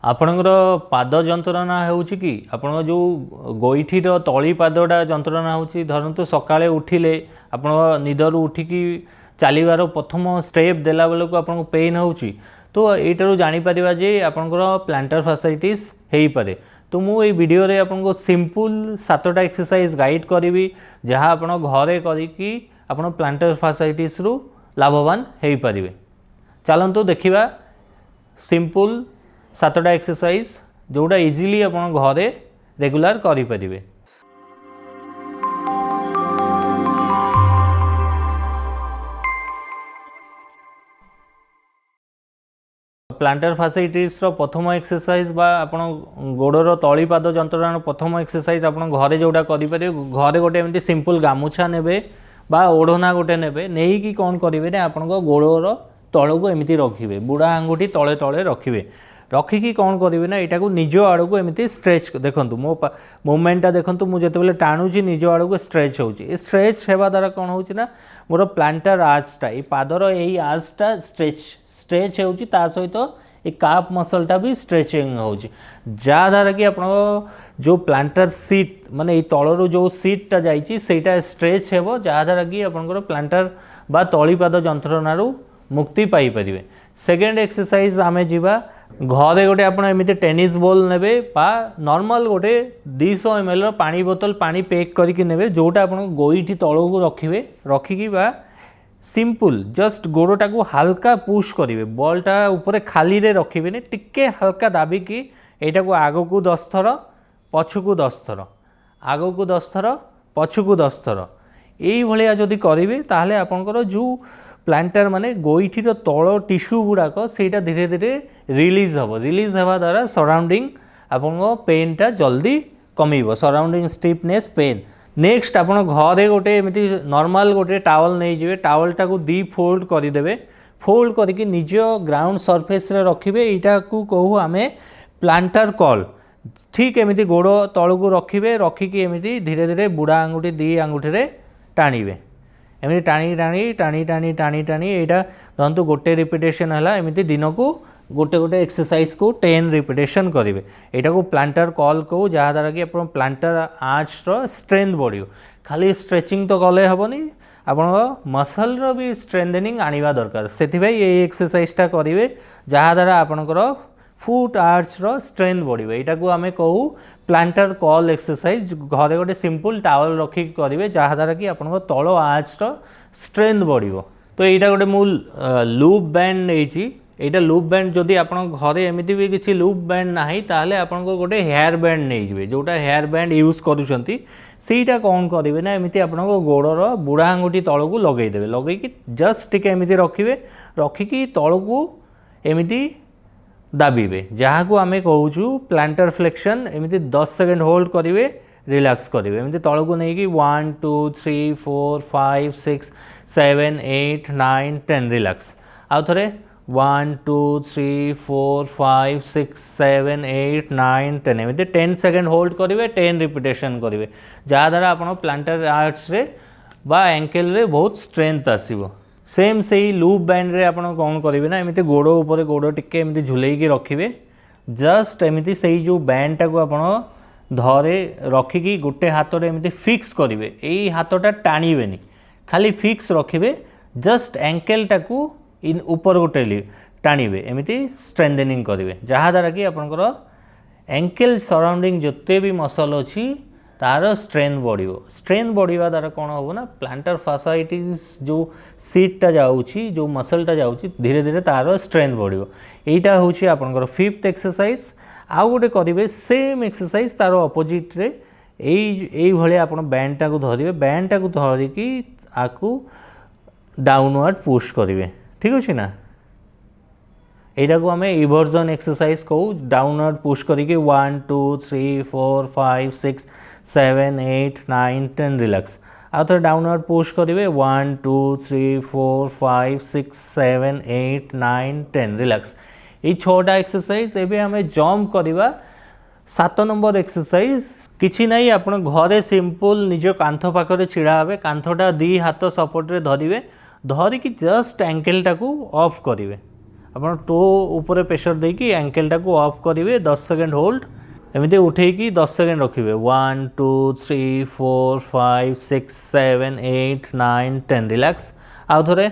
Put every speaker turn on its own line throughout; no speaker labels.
ଆପଣଙ୍କର ପାଦ ଯନ୍ତ୍ରଣା ହେଉଛି କି ଆପଣଙ୍କ ଯେଉଁ ଗୋଇଠିର ତଳି ପାଦଟା ଯନ୍ତ୍ରଣା ହେଉଛି ଧରନ୍ତୁ ସକାଳେ ଉଠିଲେ ଆପଣଙ୍କ ନିଦରୁ ଉଠିକି ଚାଲିବାର ପ୍ରଥମ ଷ୍ଟେପ୍ ଦେଲା ବେଳକୁ ଆପଣଙ୍କୁ ପେନ୍ ହେଉଛି ତ ଏଇଟାରୁ ଜାଣିପାରିବା ଯେ ଆପଣଙ୍କର ପ୍ଲାଣ୍ଟାର ଫାସାଇଟିସ୍ ହେଇପାରେ। तो मु ये वीडियो रे आपको सिंपल 7टा एक्सरसाइज गाइड करी जहाँ आप घरे करी आप प्लांटर फासाइटिस रु लाभवान हो पारे। चलतु देखा सिंपल 7टा एक्सरसाइज जोटा इजिली आप घरे रेगुलर करें। प्लांटर फासाइटिस प्रथम एक्सरसाइज बा आपण गोड़र तली पाद जंत्रणा प्रथम एक्सरसाइज आप घरे जोटा करें घरे गोटे एमती सिंपल गामुछा ने बा ओढ़ना गोटे ने नहीं कि कौन करेंगे आप गोड़र तल को एमती रखिए बुढ़ा आंगुठी तले तले रखिए रखिकी कौन करेंगे ना यहाँ निज आड़ को एमती स्ट्रेच देखूँ मो मुवमेंटा देखूँ मुझे जो टाणुची निज आड़ को स्ट्रेच होची स्ट्रेच होगा द्वारा कौन होना मोर प्लांटर आर्चटा ये पादर यही आर्चटा स्ट्रेच होची ता सहित ये काफ मसलटा भी स्ट्रेचिंग होची जहाँद्वारा कि आप जो प्लांटर सीट माने तलर जो सीटा जाइए सेटा स्ट्रेच हो जहाँद्वारा कि आपंकर प्लांटर बा तलीपाद जंत्रणा मुक्ति पाई परिवे। सेकेंड एक्सरसाइज आमे जीवा घरे गोटे आप एमती टेनिस बॉल ने बा नॉर्मल गोटे 200 ml पानी बोतल पानी पैक करके ने जोटा आप गोईठी तल को रखिए रखिकी बा सिंपल जस्ट गोड़टा को हल्का पुश करेंगे बॉलटा ऊपर खाली रे रखिए टिके हल्का दाबिकी यहाँ को आग को 10 थर पछकू 10 थर आग को 10 थर पछकू 10 थर यही जदि करेंगे ताहले आपंकर जो प्लांटर माने गोईठीर तल टिश्यू गुड़ाक सेटा धीरे धीरे रिलीज हवा द्वारा सराउंडिंग आपन पेनटा जल्दी कमिब सराउंडिंग स्टिफनेस पेन। नेक्स्ट आप घरे गोटे एमती नॉर्मल गोटे टावल नहीं जाए टावलटा को 2 फोल्ड करदे फोल्ड करके निज ग्राउंड सरफेस रे रखिए यहाँ को कहू आम प्लांटर कॉल ठीक एमती गोड़ तल को रखिए रखिकी एमती धीरे धीरे बुढ़ा आंगुठी 2 आंगुठी टाणिबे एमती टाणी टाणी टाणी टाणी टाणी टाणी यहाँ धरतु गोटे रिपिटेशन है एमती दिन को गोटे गोटे एक्सरसाइज को 10 रिपिटेशन करेंगे यहाँ को प्लांटर कॉल कहू जहाँद्वारा कि आप प्लांटर आर्चर स्ट्रेंथ बढ़ो खाली स्ट्रेचिंग तो कले हेनी आप मसल भी स्ट्रेंथनिंग आनिबा दरकार से ये एक्सरसाइजटा करेंगे जहाँद्वारा आपणकर फुट आर्चर स्ट्रेंथ बढ़ो यहाँ को आम कहू प्लांटर कॉल एक्सरसाइज घरे गोटे सिंपल टावल रखिक करेंगे जहाँद्वारा कि आप तल आर्चर स्ट्रेंथ बढ़ो। तो यहाँ गोटे मु लूप बैंड नहीं यहाँ लूप बैंड जदि आप घरे एमती भी किसी लूप बैंड ना ताहले आपन गोटे हेयर बैंड नहीं जाए जोटा हेयर बैंड यूज करुँच सीटा कौन करेंगे ना एमती आप गोड़र बुढ़ा आंगुठी तल को लगेदेवे लगेकि जस्ट टिके एमती रखिए रखिकी तल को एमती दाबिबे जहाँ को आम कहूँ प्लांटर फ्लेक्शन एमती 10 सेकेंड होल्ड करेंगे रिलैक्स करेंगे एमती तल को नहीं कि 1 2 3 4 5 6 7 8 9 10 रिलैक्स आउ थे 1 2 3 4 5 6 7 8 9 10 एमती 10 सेकेंड होल्ड करेंगे 10 रिपिटेशन करेंगे जहाँद्वारा आप प्लांटर आर्च रे बा एंकल रे बहुत स्ट्रेंथ आसीबो। सेम से ही लूप बैंड रे आपण कौन करेंगे ना एमती गोड़ उपर गोड़ टिके एमती झुलेकी रखिए जस्ट एमती से जो बैंडटा को आपण धरे रखिकी गोटे हाथ रे एमती फिक्स करेंगे यही हाथटा टाणीबेनी खाली फिक्स रखिए जस्ट एंकलटा को इन ऊपर गोटे टाणीबे एमती स्ट्रेंथनिंग करेंगे जहाँद्वारा कि आपंकर एंकल सराउंडिंग जिते भी मसल अच्छी तार स्ट्रेंथ बढ़ो स्ट्रेंथ बढ़िया द्वारा कौन हम ना प्लांटर फासाइटिस जो सीटा जाऊँगी जो मसलटा जाऊँगी धीरे धीरे तार स्ट्रेंथ बढ़ो यहाँ हूँ आपंकर 5th एक्सरसाइज आउ गोटे करेंगे सेम एक्सरसाइज तार अपोजिट रे यही आप बैंडटा को धरिए बैंडटा को धरिकी आपको डाउनवर्ड पुश करेंगे ठीक अच्छे ना यहाँ को आम इवर्जन एक्सरसाइज कहू डाउनवर्ड पुश करके 1 2 3 4 5 6 7 8 9 10 रिलैक्स आउ थे डाउनवर्ड पुश करेंगे 1 2 3 4 5 6 7 8 9 10 रिलैक्स ये 6टा एक्सरसाइज एवं आम जंप करवा 7 नंबर एक्सरसाइज किसी ना आप घरे सिंपल निज कांथ पाखे छिड़ा हे कांथटा 2 हाथ सपोर्ट रे धरिए धरिकी जस्ट एंकलटा को ऑफ करेंगे ଆପଣ ଟୋ ଉପରେ ପ୍ରେସର ଦେଇକି ଆଙ୍କେଲଟାକୁ ଅଫ୍ କରିବେ 10 ସେକେଣ୍ଡ ହୋଲ୍ଡ एमती उठेकी 10 सेकेंड रखिए 1 2 3 4 5 6 7 8 9 10 रिलैक्स आउ थे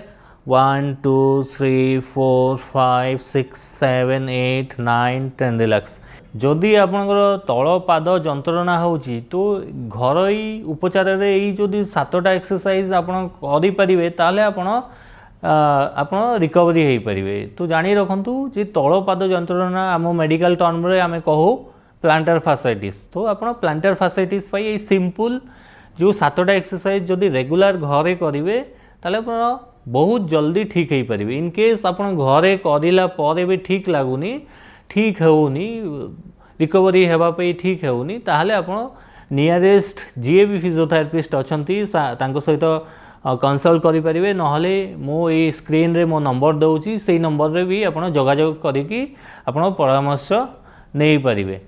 1 2 3 4 5 6 7 8 9 10 रिलैक्स जदि आपणकर तल पाद जंत्रणा होची तो घरोई उपचार रे यदि 7टा एक्सरसाइज आपण करें ताले आपण रिकवरी हो पारे। तो जानी रखु जे तल पाद जंत्रणा आम मेडिकल टर्म रे आमे कहू प्लांटर फासाइटिस। तो आप प्लांटर फासाइटिस ये सिंपल जो 7टा एक्सरसाइज जदि रेगुलर घरे करेंगे ताले बहुत जल्दी ठीक हो पारे। इन केस आप घरे करला पर भी ठीक लगुनि ठीक होनी रिकवरी होगापी ठीक होनी ताहले आप नियरेस्ट जी भी फिजियोथेरापिस्ट अच्छा सहित कंसल्ट करें नहले मो ये स्क्रीन रे मो नंबर दूसरी से नंबर रे भी आप जोगाजोग करिकी आप परामर्श नहीं पारे।